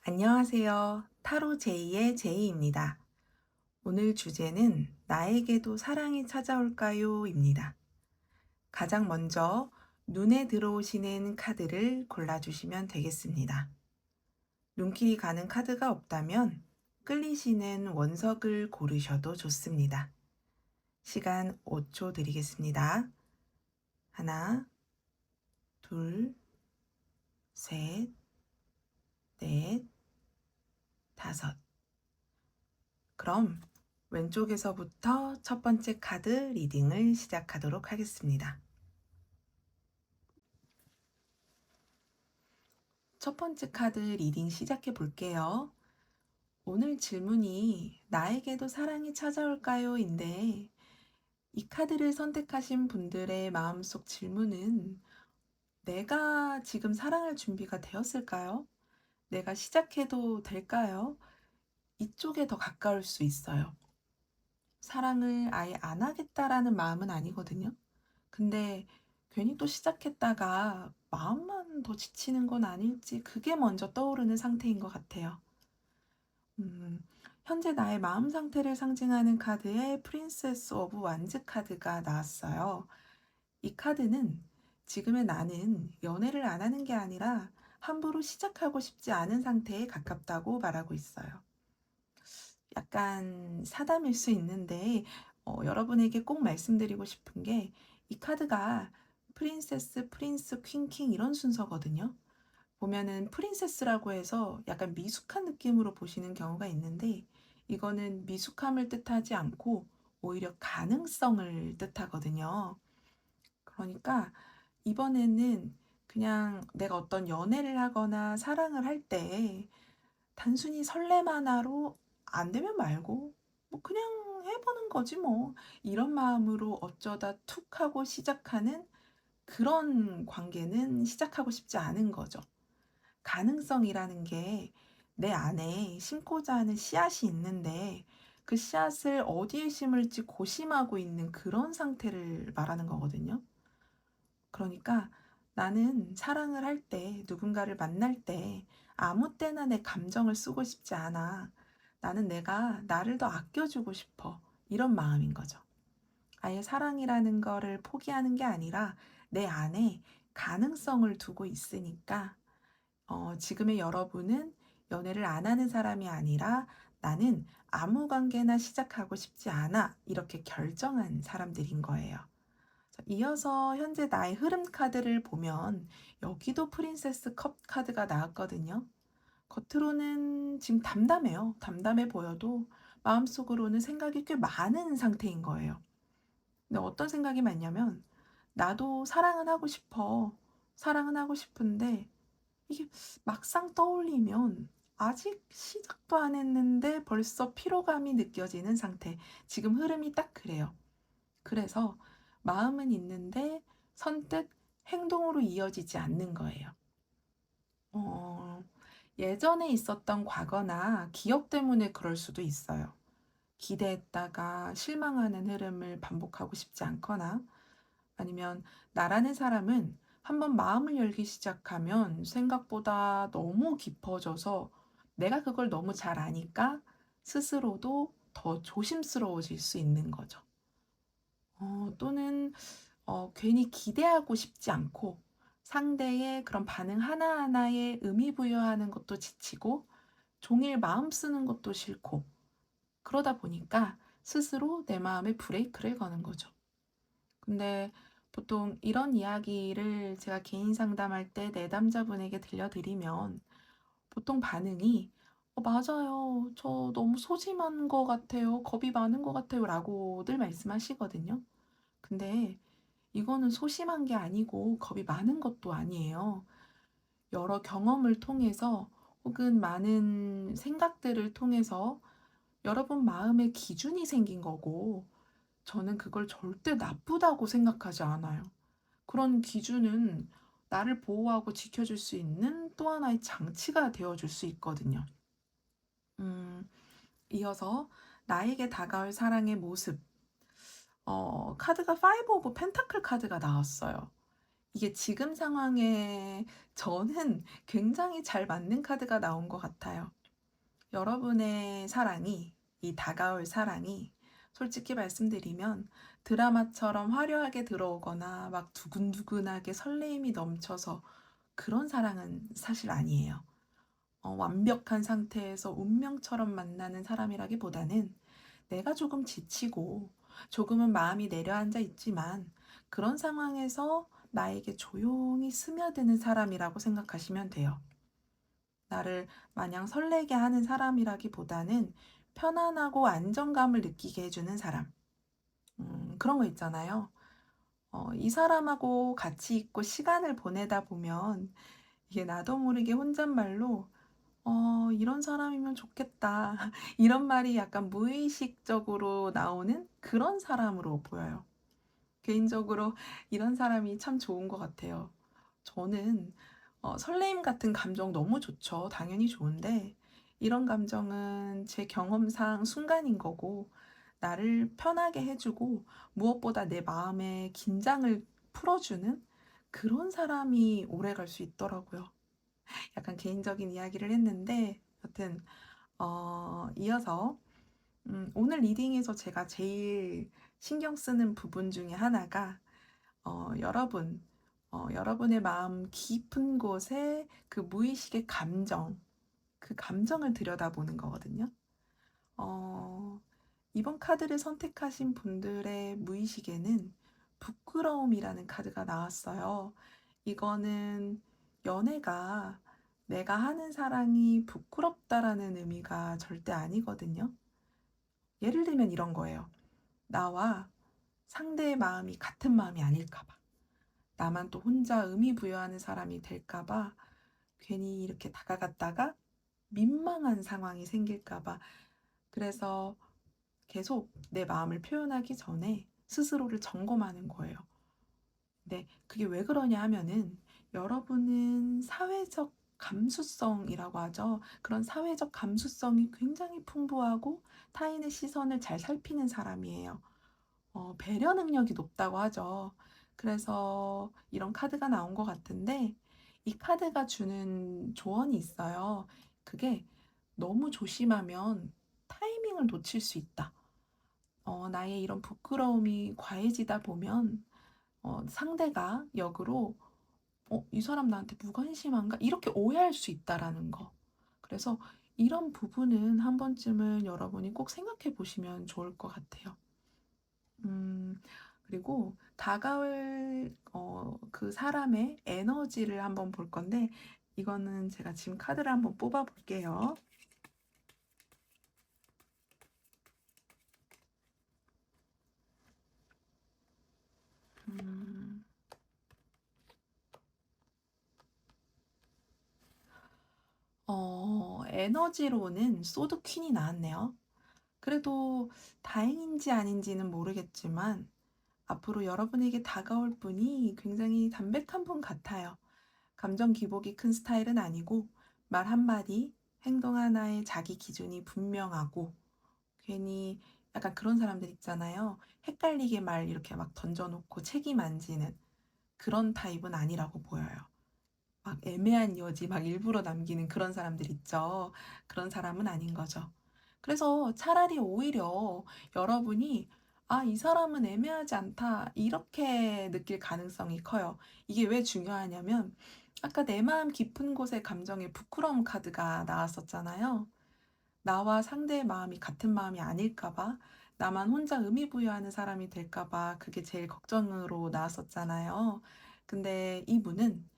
안녕하세요. 타로 제이의 제이입니다. 오늘 주제는 나에게도 사랑이 찾아올까요?입니다. 가장 먼저 눈에 들어오시는 카드를 골라주시면 되겠습니다. 눈길이 가는 카드가 없다면 끌리시는 원석을 고르셔도 좋습니다. 시간 5초 드리겠습니다. 하나, 둘, 셋, 넷, 다섯. 그럼 왼쪽에서부터 첫 번째 카드 리딩을 시작하도록 하겠습니다. 첫 번째 카드 리딩 시작해 볼게요. 오늘 질문이 나에게도 사랑이 찾아올까요? 인데 이 카드를 선택하신 분들의 마음속 질문은 내가 지금 사랑할 준비가 되었을까요? 내가 시작해도 될까요? 이쪽에 더 가까울 수 있어요. 사랑을 아예 안 하겠다라는 마음은 아니거든요. 근데 괜히 또 시작했다가 마음만 더 지치는 건 아닐지 그게 먼저 떠오르는 상태인 것 같아요. 음, 현재 나의 마음 상태를 상징하는 카드에 프린세스 오브 완즈 카드가 나왔어요. 이 카드는 지금의 나는 연애를 안 하는 게 아니라 함부로 시작하고 싶지 않은 상태에 가깝다고 말하고 있어요. 약간 사담일 수 있는데 여러분에게 꼭 말씀드리고 싶은 게 이 카드가 프린세스, 프린스, 퀸, 킹 이런 순서거든요. 보면은 프린세스라고 해서 약간 미숙한 느낌으로 보시는 경우가 있는데 이거는 미숙함을 뜻하지 않고 오히려 가능성을 뜻하거든요. 그러니까 이번에는 그냥 내가 어떤 연애를 하거나 사랑을 할 때 단순히 설렘 하나로 안 되면 말고 뭐 그냥 해보는 거지 뭐 이런 마음으로 어쩌다 툭 하고 시작하는 그런 관계는 시작하고 싶지 않은 거죠. 가능성이라는 게 내 안에 심고자 하는 씨앗이 있는데 그 씨앗을 어디에 심을지 고심하고 있는 그런 상태를 말하는 거거든요. 그러니까 나는 사랑을 할 때, 누군가를 만날 때 아무 때나 내 감정을 쓰고 싶지 않아. 나는 내가 나를 더 아껴주고 싶어. 이런 마음인 거죠. 아예 사랑이라는 거를 포기하는 게 아니라 내 안에 가능성을 두고 있으니까 지금의 여러분은 연애를 안 하는 사람이 아니라 나는 아무 관계나 시작하고 싶지 않아. 이렇게 결정한 사람들인 거예요. 이어서 현재 나의 흐름 카드를 보면 여기도 프린세스 컵 카드가 나왔거든요. 겉으로는 지금 담담해요. 담담해 보여도 마음속으로는 생각이 꽤 많은 상태인 거예요. 근데 어떤 생각이 많냐면 나도 사랑은 하고 싶어. 사랑은 하고 싶은데 이게 막상 떠올리면 아직 시작도 안 했는데 벌써 피로감이 느껴지는 상태. 지금 흐름이 딱 그래요. 그래서 마음은 있는데 선뜻 행동으로 이어지지 않는 거예요. 어, 예전에 있었던 과거나 기억 때문에 그럴 수도 있어요. 기대했다가 실망하는 흐름을 반복하고 싶지 않거나 아니면 나라는 사람은 한번 마음을 열기 시작하면 생각보다 너무 깊어져서 내가 그걸 너무 잘 아니까 스스로도 더 조심스러워질 수 있는 거죠. 또는 괜히 기대하고 싶지 않고 상대의 그런 반응 하나하나에 의미 부여하는 것도 지치고 종일 마음 쓰는 것도 싫고 그러다 보니까 스스로 내 마음에 브레이크를 거는 거죠. 근데 보통 이런 이야기를 제가 개인 상담할 때 내담자분에게 들려드리면 보통 반응이 맞아요. 저 너무 소심한 것 같아요. 겁이 많은 것 같아요. 라고들 말씀하시거든요. 근데 이거는 소심한 게 아니고 겁이 많은 것도 아니에요. 여러 경험을 통해서 혹은 많은 생각들을 통해서 여러분 마음에 기준이 생긴 거고 저는 그걸 절대 나쁘다고 생각하지 않아요. 그런 기준은 나를 보호하고 지켜줄 수 있는 또 하나의 장치가 되어줄 수 있거든요. 음, 이어서 나에게 다가올 사랑의 모습. 카드가 5 오브 펜타클 카드가 나왔어요. 이게 지금 상황에 저는 굉장히 잘 맞는 카드가 나온 것 같아요. 여러분의 사랑이, 이 다가올 사랑이 솔직히 말씀드리면 드라마처럼 화려하게 들어오거나 막 두근두근하게 설레임이 넘쳐서 그런 사랑은 사실 아니에요. 완벽한 상태에서 운명처럼 만나는 사람이라기보다는 내가 조금 지치고 조금은 마음이 내려앉아 있지만 그런 상황에서 나에게 조용히 스며드는 사람이라고 생각하시면 돼요. 나를 마냥 설레게 하는 사람이라기보다는 편안하고 안정감을 느끼게 해주는 사람. 그런 거 있잖아요. 이 사람하고 같이 있고 시간을 보내다 보면 이게 나도 모르게 혼잣말로 이런 사람이면 좋겠다. 이런 말이 약간 무의식적으로 나오는 그런 사람으로 보여요. 개인적으로 이런 사람이 참 좋은 것 같아요. 저는 설레임 같은 감정 너무 좋죠. 당연히 좋은데 이런 감정은 제 경험상 순간인 거고 나를 편하게 해주고 무엇보다 내 마음의 긴장을 풀어주는 그런 사람이 오래 갈 수 있더라고요. 약간 개인적인 이야기를 했는데 여튼 이어서 오늘 리딩에서 제가 제일 신경 쓰는 부분 중에 하나가 여러분의 마음 깊은 곳에 그 무의식의 감정, 그 감정을 들여다보는 거거든요. 어, 이번 카드를 선택하신 분들의 무의식에는 부끄러움이라는 카드가 나왔어요. 이거는 연애가 내가 하는 사랑이 부끄럽다라는 의미가 절대 아니거든요. 예를 들면 이런 거예요. 나와 상대의 마음이 같은 마음이 아닐까 봐. 나만 또 혼자 의미 부여하는 사람이 될까 봐. 괜히 이렇게 다가갔다가 민망한 상황이 생길까 봐. 그래서 계속 내 마음을 표현하기 전에 스스로를 점검하는 거예요. 네, 그게 왜 그러냐 하면은 여러분은 사회적 감수성이라고 하죠. 그런 사회적 감수성이 굉장히 풍부하고 타인의 시선을 잘 살피는 사람이에요. 배려 능력이 높다고 하죠. 그래서 이런 카드가 나온 것 같은데 이 카드가 주는 조언이 있어요. 그게 너무 조심하면 타이밍을 놓칠 수 있다. 나의 이런 부끄러움이 과해지다 보면 상대가 역으로 이 사람 나한테 무관심한가? 이렇게 오해할 수 있다라는 거. 그래서 이런 부분은 한 번쯤은 여러분이 꼭 생각해 보시면 좋을 것 같아요. 음, 그리고 다가올 그 사람의 에너지를 한번 볼 건데 이거는 제가 지금 카드를 한번 뽑아 볼게요. 음, 에너지로는 소드 퀸이 나왔네요. 그래도 다행인지 아닌지는 모르겠지만 앞으로 여러분에게 다가올 분이 굉장히 담백한 분 같아요. 감정 기복이 큰 스타일은 아니고 말 한마디, 행동 하나에 자기 기준이 분명하고 괜히 약간 그런 사람들 있잖아요. 헷갈리게 말 이렇게 막 던져놓고 책임 안 지는 그런 타입은 아니라고 보여요. 막 애매한 여지 막 일부러 남기는 그런 사람들 있죠. 그런 사람은 아닌 거죠. 그래서 차라리 오히려 여러분이 이 사람은 애매하지 않다. 이렇게 느낄 가능성이 커요. 이게 왜 중요하냐면 아까 내 마음 깊은 곳의 감정의 부끄러움 카드가 나왔었잖아요. 나와 상대의 마음이 같은 마음이 아닐까 봐, 나만 혼자 의미 부여하는 사람이 될까 봐 그게 제일 걱정으로 나왔었잖아요. 근데 이분은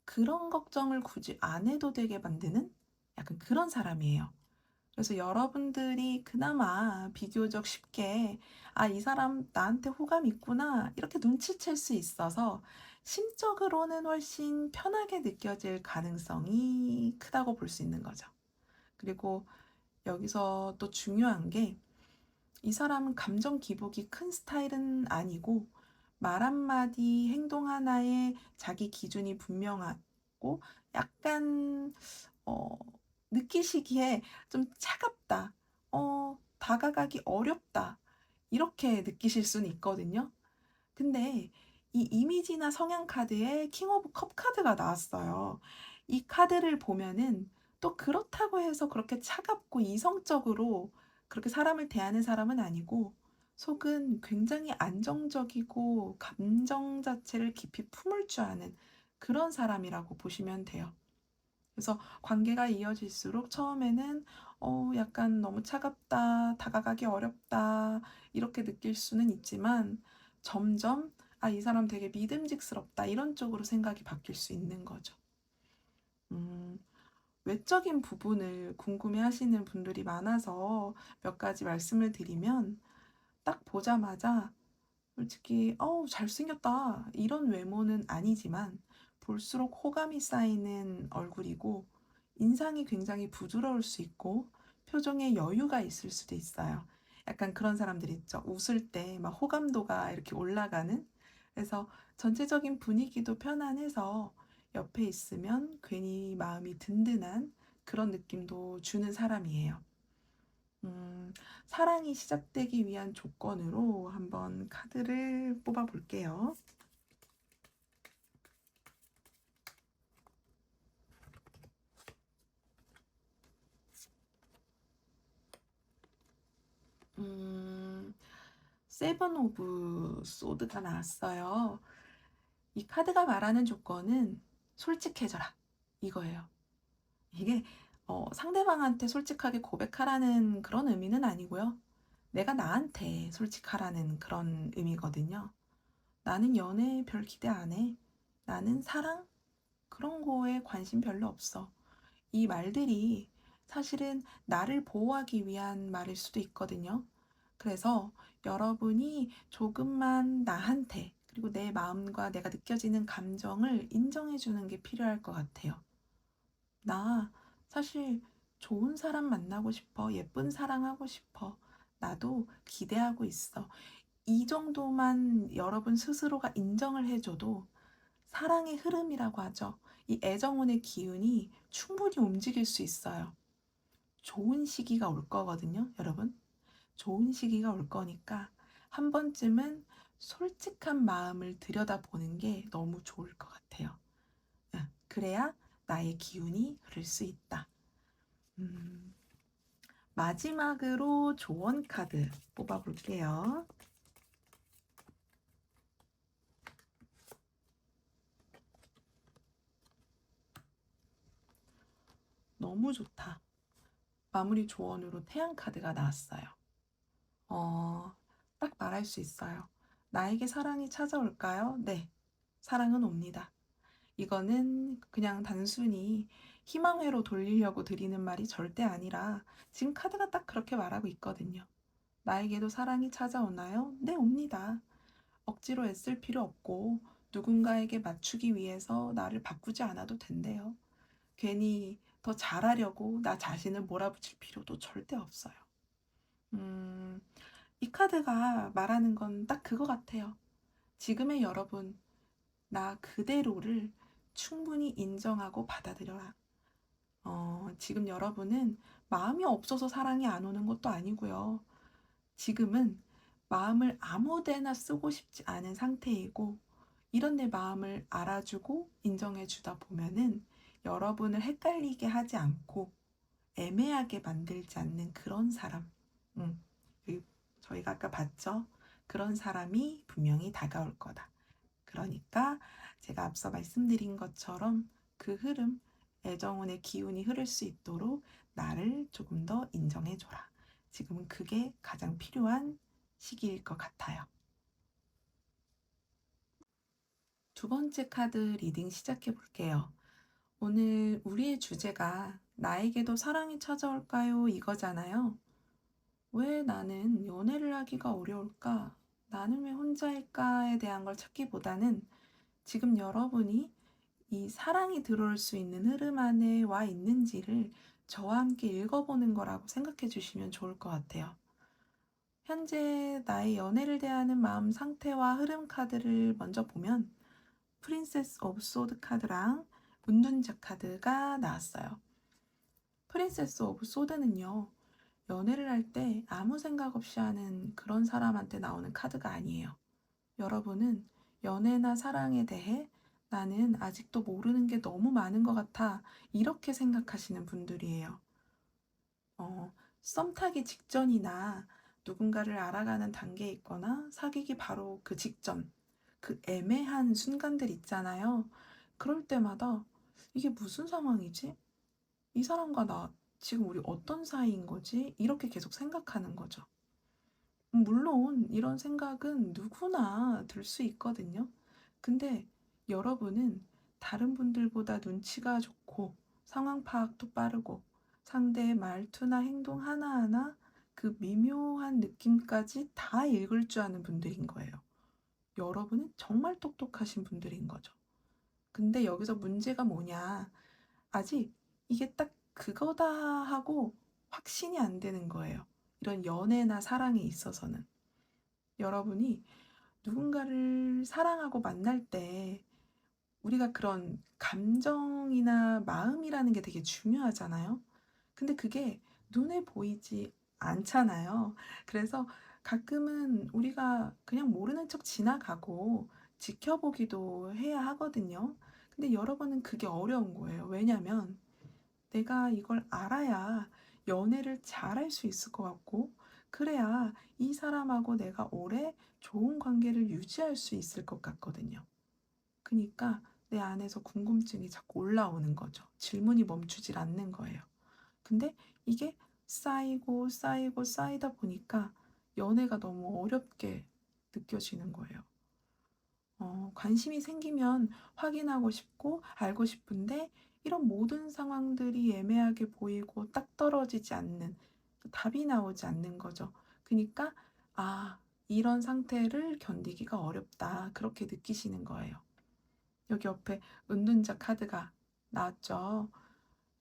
그런 걱정을 굳이 안 해도 되게 만드는 약간 그런 사람이에요. 그래서 여러분들이 그나마 비교적 쉽게 이 사람 나한테 호감 있구나 이렇게 눈치챌 수 있어서 심적으로는 훨씬 편하게 느껴질 가능성이 크다고 볼 수 있는 거죠. 그리고 여기서 또 중요한 게 이 사람은 감정 기복이 큰 스타일은 아니고 말 한마디, 행동 하나에 자기 기준이 분명하고 약간 어, 느끼시기에 좀 차갑다, 다가가기 어렵다 이렇게 느끼실 수는 있거든요. 근데 이 이미지나 성향 카드에 킹 오브 컵 카드가 나왔어요. 이 카드를 보면은 또 그렇다고 해서 그렇게 차갑고 이성적으로 그렇게 사람을 대하는 사람은 아니고 속은 굉장히 안정적이고 감정 자체를 깊이 품을 줄 아는 그런 사람이라고 보시면 돼요. 그래서 관계가 이어질수록 처음에는 약간 '너무 차갑다. 다가가기 어렵다.' 이렇게 느낄 수는 있지만 점점 '아 이 사람 되게 믿음직스럽다.' 이런 쪽으로 생각이 바뀔 수 있는 거죠. 음 외적인 부분을 궁금해하시는 분들이 많아서 몇 가지 말씀을 드리면 딱 보자마자 솔직히 '어우 잘생겼다.' 이런 외모는 아니지만 볼수록 호감이 쌓이는 얼굴이고 인상이 굉장히 부드러울 수 있고 표정에 여유가 있을 수도 있어요. 약간 그런 사람들 있죠. 웃을 때 막 호감도가 이렇게 올라가는? 그래서 전체적인 분위기도 편안해서 옆에 있으면 괜히 마음이 든든한 그런 느낌도 주는 사람이에요. 음, 사랑이 시작되기 위한 조건으로 한번 카드를 뽑아 볼게요. 음, 세븐 오브 소드가 나왔어요. 이 카드가 말하는 조건은 솔직해져라. 이거예요. 이게 상대방한테 솔직하게 고백하라는 그런 의미는 아니고요. 내가 나한테 솔직하라는 그런 의미거든요. 나는 연애 별 기대 안 해. 나는 사랑? 그런 거에 관심 별로 없어. 이 말들이 사실은 나를 보호하기 위한 말일 수도 있거든요. 그래서 여러분이 조금만 나한테, 그리고 내 마음과 내가 느껴지는 감정을 인정해 주는 게 필요할 것 같아요. 나 사실 좋은 사람 만나고 싶어. 예쁜 사랑하고 싶어. 나도 기대하고 있어. 이 정도만 여러분 스스로가 인정을 해줘도 사랑의 흐름이라고 하죠. 이 애정운의 기운이 충분히 움직일 수 있어요. 좋은 시기가 올 거거든요, 여러분. 좋은 시기가 올 거니까 한 번쯤은 솔직한 마음을 들여다보는 게 너무 좋을 것 같아요. 그래야 나의 기운이 흐를 수 있다. 음, 마지막으로 조언 카드 뽑아볼게요. 너무 좋다. 마무리 조언으로 태양 카드가 나왔어요. 어, 딱 말할 수 있어요. 나에게 사랑이 찾아올까요? 네, 사랑은 옵니다. 이거는 그냥 단순히 희망회로 돌리려고 드리는 말이 절대 아니라 지금 카드가 딱 그렇게 말하고 있거든요. 나에게도 사랑이 찾아오나요? 네, 옵니다. 억지로 애쓸 필요 없고 누군가에게 맞추기 위해서 나를 바꾸지 않아도 된대요. 괜히 더 잘하려고 나 자신을 몰아붙일 필요도 절대 없어요. 음, 이 카드가 말하는 건 딱 그거 같아요. 지금의 여러분, 나 그대로를 충분히 인정하고 받아들여라. 지금 여러분은 마음이 없어서 사랑이 안 오는 것도 아니고요. 지금은 마음을 아무 데나 쓰고 싶지 않은 상태이고, 이런 내 마음을 알아주고 인정해 주다 보면은 여러분을 헷갈리게 하지 않고 애매하게 만들지 않는 그런 사람. 음, 저희가 아까 봤죠? 그런 사람이 분명히 다가올 거다. 그러니까 제가 앞서 말씀드린 것처럼 그 흐름, 애정운의 기운이 흐를 수 있도록 나를 조금 더 인정해줘라. 지금은 그게 가장 필요한 시기일 것 같아요. 두 번째 카드 리딩 시작해 볼게요. 오늘 우리의 주제가 나에게도 사랑이 찾아올까요? 이거잖아요. 왜 나는 연애를 하기가 어려울까? 나는 왜 혼자일까?에 대한 걸 찾기보다는 지금 여러분이 이 사랑이 들어올 수 있는 흐름 안에 와 있는지를 저와 함께 읽어보는 거라고 생각해 주시면 좋을 것 같아요. 현재 나의 연애를 대하는 마음 상태와 흐름 카드를 먼저 보면 프린세스 오브 소드 카드랑 운둔자 카드가 나왔어요. 프린세스 오브 소드는요. 연애를 할 때 아무 생각 없이 하는 그런 사람한테 나오는 카드가 아니에요. 여러분은 연애나 사랑에 대해 나는 아직도 모르는 게 너무 많은 것 같아. 이렇게 생각하시는 분들이에요. 썸 타기 직전이나 누군가를 알아가는 단계에 있거나 사귀기 바로 그 직전, 그 애매한 순간들 있잖아요. 그럴 때마다 이게 무슨 상황이지? 이 사람과 나 지금 우리 어떤 사이인 거지? 이렇게 계속 생각하는 거죠. 물론 이런 생각은 누구나 들 수 있거든요. 근데 여러분은 다른 분들보다 눈치가 좋고 상황 파악도 빠르고 상대의 말투나 행동 하나하나 그 미묘한 느낌까지 다 읽을 줄 아는 분들인 거예요. 여러분은 정말 똑똑하신 분들인 거죠. 근데 여기서 문제가 뭐냐? 아직 이게 딱 그거다 하고 확신이 안 되는 거예요. 이런 연애나 사랑에 있어서는. 여러분이 누군가를 사랑하고 만날 때 우리가 그런 감정이나 마음이라는 게 되게 중요하잖아요. 근데 그게 눈에 보이지 않잖아요. 그래서 가끔은 우리가 그냥 모르는 척 지나가고 지켜보기도 해야 하거든요. 근데 여러분은 그게 어려운 거예요. 왜냐면 내가 이걸 알아야 연애를 잘할 수 있을 것 같고, 그래야 이 사람하고 내가 오래 좋은 관계를 유지할 수 있을 것 같거든요. 그러니까 내 안에서 궁금증이 자꾸 올라오는 거죠. 질문이 멈추질 않는 거예요. 근데 이게 쌓이고 쌓이고 쌓이다 보니까 연애가 너무 어렵게 느껴지는 거예요. 관심이 생기면 확인하고 싶고 알고 싶은데 이런 모든 상황들이 애매하게 보이고 딱 떨어지지 않는, 답이 나오지 않는 거죠. 그러니까 아, 이런 상태를 견디기가 어렵다. 그렇게 느끼시는 거예요. 여기 옆에 은둔자 카드가 나왔죠.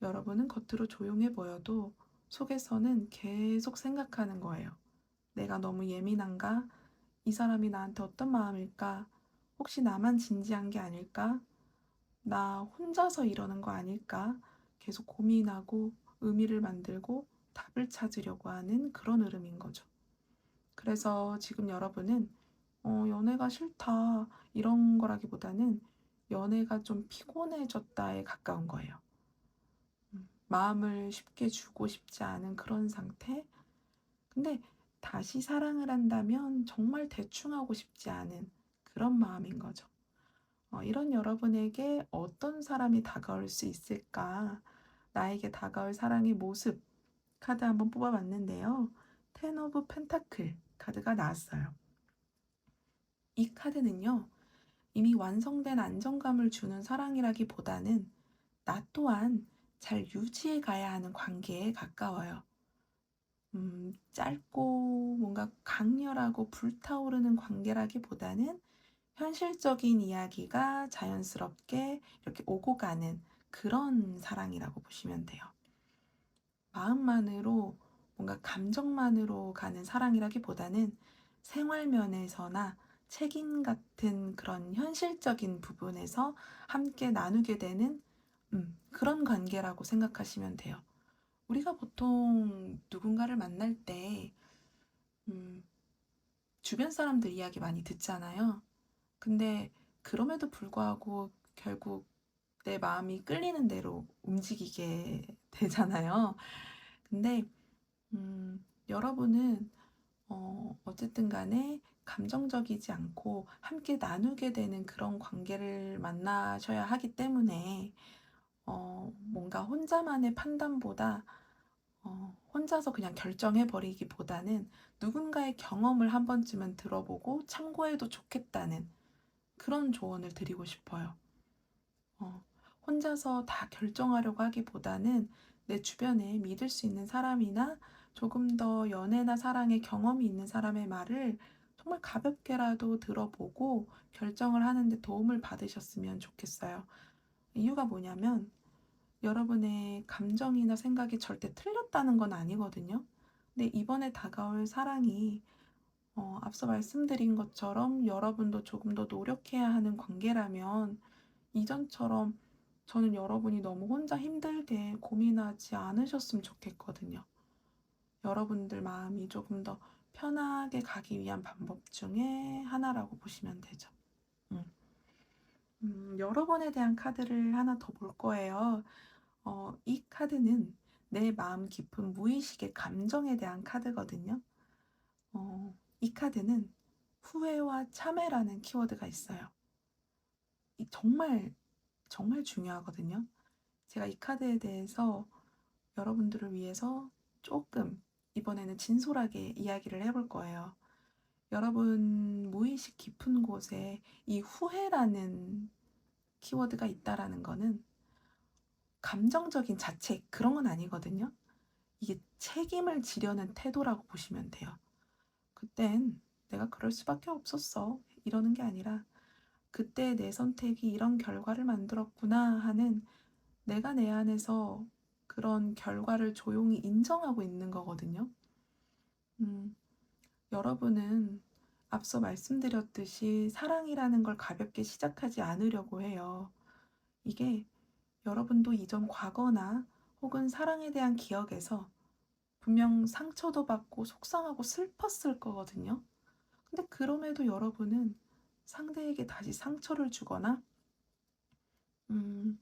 여러분은 겉으로 조용해 보여도 속에서는 계속 생각하는 거예요. 내가 너무 예민한가? 이 사람이 나한테 어떤 마음일까? 혹시 나만 진지한 게 아닐까? 나 혼자서 이러는 거 아닐까? 계속 고민하고 의미를 만들고 답을 찾으려고 하는 그런 흐름인 거죠. 그래서 지금 여러분은 연애가 싫다 이런 거라기보다는 연애가 좀 피곤해졌다에 가까운 거예요. 마음을 쉽게 주고 싶지 않은 그런 상태? 근데 다시 사랑을 한다면 정말 대충 하고 싶지 않은 그런 마음인 거죠. 이런 여러분에게 어떤 사람이 다가올 수 있을까? 나에게 다가올 사랑의 모습 카드 한번 뽑아봤는데요. 텐 오브 펜타클 카드가 나왔어요. 이 카드는요, 이미 완성된 안정감을 주는 사랑이라기보다는 나 또한 잘 유지해 가야 하는 관계에 가까워요. 짧고 뭔가 강렬하고 불타오르는 관계라기보다는 현실적인 이야기가 자연스럽게 이렇게 오고 가는 그런 사랑이라고 보시면 돼요. 마음만으로 뭔가 감정만으로 가는 사랑이라기보다는 생활 면에서나 책임 같은 그런 현실적인 부분에서 함께 나누게 되는 그런 관계라고 생각하시면 돼요. 우리가 보통 누군가를 만날 때 음, 주변 사람들 이야기 많이 듣잖아요. 근데 그럼에도 불구하고 결국 내 마음이 끌리는 대로 움직이게 되잖아요. 근데 여러분은 어쨌든 간에 감정적이지 않고 함께 나누게 되는 그런 관계를 만나셔야 하기 때문에 뭔가 혼자만의 판단보다 혼자서 그냥 결정해 버리기보다는 누군가의 경험을 한 번쯤은 들어보고 참고해도 좋겠다는 그런 조언을 드리고 싶어요. 어, 혼자서 다 결정하려고 하기보다는 내 주변에 믿을 수 있는 사람이나 조금 더 연애나 사랑에 경험이 있는 사람의 말을 정말 가볍게라도 들어보고 결정을 하는데 도움을 받으셨으면 좋겠어요. 이유가 뭐냐면 여러분의 감정이나 생각이 절대 틀렸다는 건 아니거든요. 근데 이번에 다가올 사랑이 앞서 말씀드린 것처럼 여러분도 조금 더 노력해야 하는 관계라면 이전처럼 저는 여러분이 너무 혼자 힘들게 고민하지 않으셨으면 좋겠거든요. 여러분들 마음이 조금 더 편하게 가기 위한 방법 중에 하나라고 보시면 되죠. 음. 여러 번에 대한 카드를 하나 더 볼 거예요. 이 카드는 내 마음 깊은 무의식의 감정에 대한 카드거든요. 이 카드는 후회와 참회라는 키워드가 있어요. 이 정말, 정말 중요하거든요. 제가 이 카드에 대해서 여러분들을 위해서 조금 이번에는 진솔하게 이야기를 해볼 거예요. 여러분 무의식 깊은 곳에 이 후회라는 키워드가 있다라는 거는 감정적인 자책 그런 건 아니거든요. 이게 책임을 지려는 태도라고 보시면 돼요. 그땐 내가 그럴 수밖에 없었어. 이러는 게 아니라 그때 내 선택이 이런 결과를 만들었구나 하는 내가 내 안에서 그런 결과를 조용히 인정하고 있는 거거든요. 음, 여러분은 앞서 말씀드렸듯이 사랑이라는 걸 가볍게 시작하지 않으려고 해요. 이게 여러분도 이전 과거나 혹은 사랑에 대한 기억에서 분명 상처도 받고 속상하고 슬펐을 거거든요. 근데 그럼에도 여러분은 상대에게 다시 상처를 주거나, 음,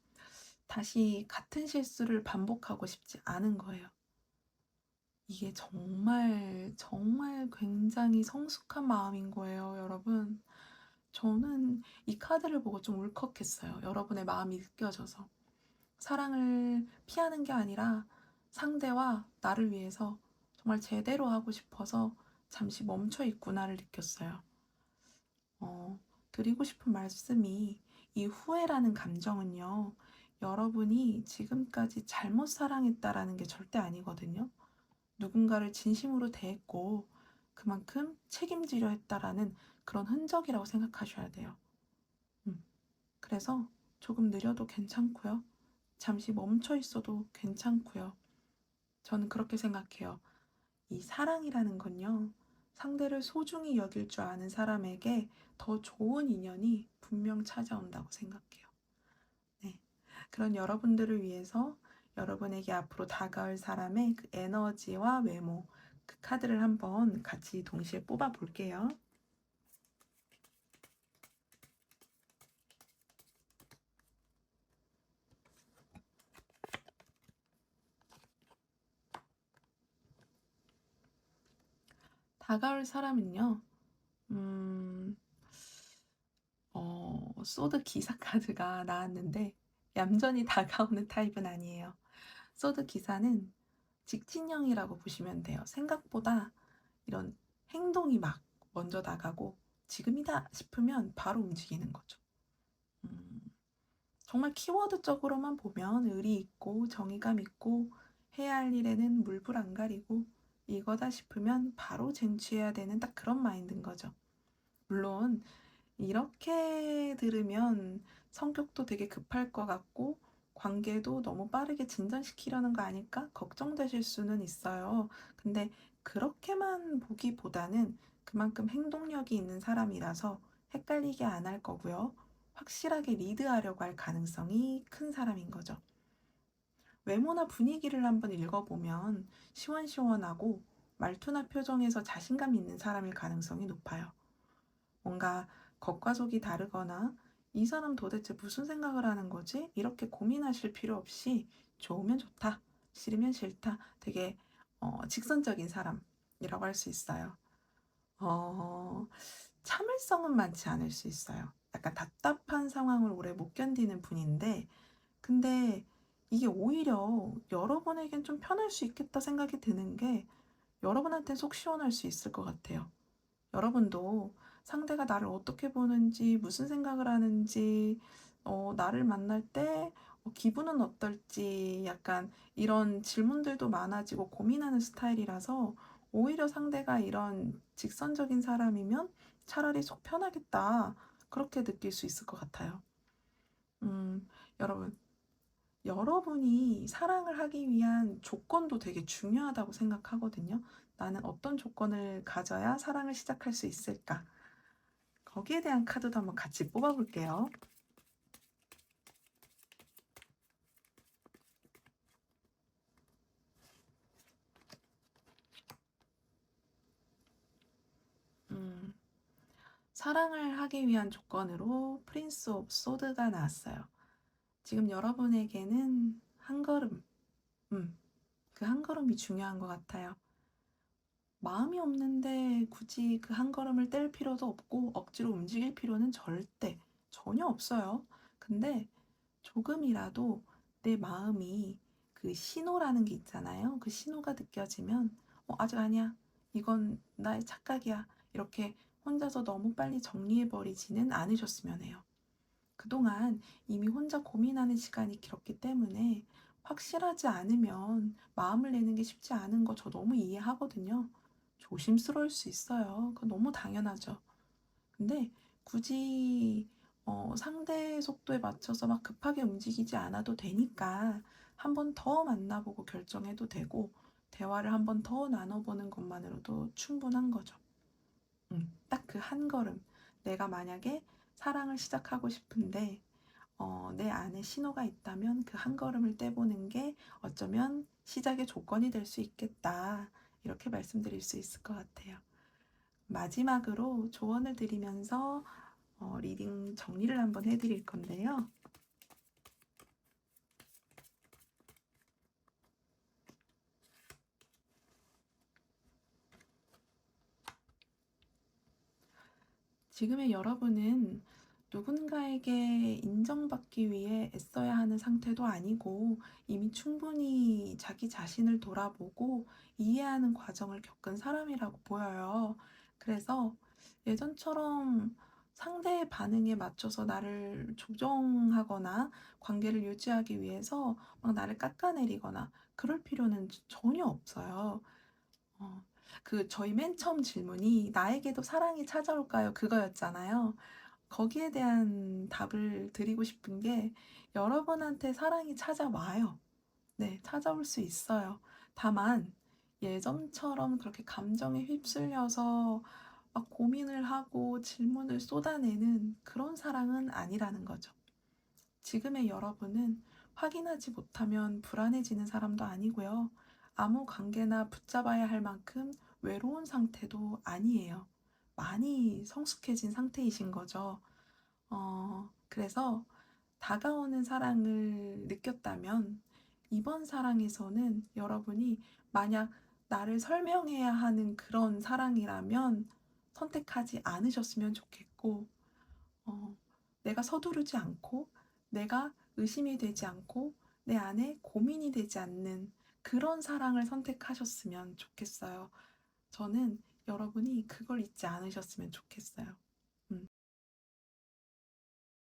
다시 같은 실수를 반복하고 싶지 않은 거예요. 이게 정말, 정말 굉장히 성숙한 마음인 거예요, 여러분. 저는 이 카드를 보고 좀 울컥했어요. 여러분의 마음이 느껴져서. 사랑을 피하는 게 아니라 상대와 나를 위해서 정말 제대로 하고 싶어서 잠시 멈춰 있구나를 느꼈어요. 드리고 싶은 말씀이 이 후회라는 감정은요, 여러분이 지금까지 잘못 사랑했다라는 게 절대 아니거든요. 누군가를 진심으로 대했고 그만큼 책임지려 했다라는 그런 흔적이라고 생각하셔야 돼요. 음, 그래서 조금 느려도 괜찮고요. 잠시 멈춰 있어도 괜찮고요. 저는 그렇게 생각해요. 이 사랑이라는 건요, 상대를 소중히 여길 줄 아는 사람에게 더 좋은 인연이 분명 찾아온다고 생각해요. 네. 그런 여러분들을 위해서 여러분에게 앞으로 다가올 사람의 그 에너지와 외모, 그 카드를 한번 같이 동시에 뽑아 볼게요. 다가올 사람은요, 음, 소드 기사 카드가 나왔는데, 얌전히 다가오는 타입은 아니에요. 소드 기사는 직진형이라고 보시면 돼요. 생각보다 이런 행동이 막 먼저 나가고, 지금이다 싶으면 바로 움직이는 거죠. 음, 정말 키워드적으로만 보면 의리 있고 정의감 있고 해야 할 일에는 물불 안 가리고 이거다 싶으면 바로 쟁취해야 되는 딱 그런 마인드인 거죠. 물론 이렇게 들으면 성격도 되게 급할 것 같고 관계도 너무 빠르게 진전시키려는 거 아닐까 걱정되실 수는 있어요. 근데 그렇게만 보기보다는 그만큼 행동력이 있는 사람이라서 헷갈리게 안 할 거고요. 확실하게 리드하려고 할 가능성이 큰 사람인 거죠. 외모나 분위기를 한번 읽어보면 시원시원하고 말투나 표정에서 자신감 있는 사람일 가능성이 높아요. 뭔가 겉과 속이 다르거나 이 사람 도대체 무슨 생각을 하는 거지? 이렇게 고민하실 필요 없이 좋으면 좋다, 싫으면 싫다. 되게 직선적인 사람이라고 할 수 있어요. 어, 참을성은 많지 않을 수 있어요. 약간 답답한 상황을 오래 못 견디는 분인데, 근데 이게 오히려 여러분에겐 좀 편할 수 있겠다 생각이 드는 게 여러분한테 속 시원할 수 있을 것 같아요. 여러분도 상대가 나를 어떻게 보는지, 무슨 생각을 하는지, 나를 만날 때 기분은 어떨지, 약간 이런 질문들도 많아지고 고민하는 스타일이라서 오히려 상대가 이런 직선적인 사람이면 차라리 속 편하겠다. 그렇게 느낄 수 있을 것 같아요. 여러분, 여러분이 사랑을 하기 위한 조건도 되게 중요하다고 생각하거든요. 나는 어떤 조건을 가져야 사랑을 시작할 수 있을까? 거기에 대한 카드도 한번 같이 뽑아볼게요. 음, 사랑을 하기 위한 조건으로 프린스 오브 소드가 나왔어요. 지금 여러분에게는 한 걸음, 그 한 걸음이 중요한 것 같아요. 마음이 없는데 굳이 그 한 걸음을 뗄 필요도 없고 억지로 움직일 필요는 절대 전혀 없어요. 근데 조금이라도 내 마음이 그 신호라는 게 있잖아요. 그 신호가 느껴지면 아직 아니야. 이건 나의 착각이야. 이렇게 혼자서 너무 빨리 정리해버리지는 않으셨으면 해요. 그동안 이미 혼자 고민하는 시간이 길었기 때문에 확실하지 않으면 마음을 내는 게 쉽지 않은 거 저 너무 이해하거든요. 조심스러울 수 있어요. 그거 너무 당연하죠. 근데 굳이 상대의 속도에 맞춰서 막 급하게 움직이지 않아도 되니까 한 번 더 만나보고 결정해도 되고 대화를 한 번 더 나눠보는 것만으로도 충분한 거죠. 딱 그 한 걸음. 내가 만약에 사랑을 시작하고 싶은데 내 안에 신호가 있다면 그 한 걸음을 떼보는 게 어쩌면 시작의 조건이 될 수 있겠다. 이렇게 말씀드릴 수 있을 것 같아요. 마지막으로 조언을 드리면서 리딩 정리를 한번 해드릴 건데요. 지금의 여러분은 누군가에게 인정받기 위해 애써야 하는 상태도 아니고 이미 충분히 자기 자신을 돌아보고 이해하는 과정을 겪은 사람이라고 보여요. 그래서 예전처럼 상대의 반응에 맞춰서 나를 조정하거나 관계를 유지하기 위해서 막 나를 깎아내리거나 그럴 필요는 전혀 없어요. 어, 저희 맨 처음 질문이 나에게도 사랑이 찾아올까요? 그거였잖아요. 거기에 대한 답을 드리고 싶은 게 여러분한테 사랑이 찾아와요. 네, 찾아올 수 있어요. 다만 예전처럼 그렇게 감정에 휩쓸려서 막 고민을 하고 질문을 쏟아내는 그런 사랑은 아니라는 거죠. 지금의 여러분은 확인하지 못하면 불안해지는 사람도 아니고요. 아무 관계나 붙잡아야 할 만큼 외로운 상태도 아니에요. 많이 성숙해진 상태이신 거죠. 그래서 다가오는 사랑을 느꼈다면 이번 사랑에서는 여러분이 만약 나를 설명해야 하는 그런 사랑이라면 선택하지 않으셨으면 좋겠고, 어, 내가 서두르지 않고, 내가 의심이 되지 않고, 내 안에 고민이 되지 않는 그런 사랑을 선택하셨으면 좋겠어요. 저는 여러분이 그걸 잊지 않으셨으면 좋겠어요.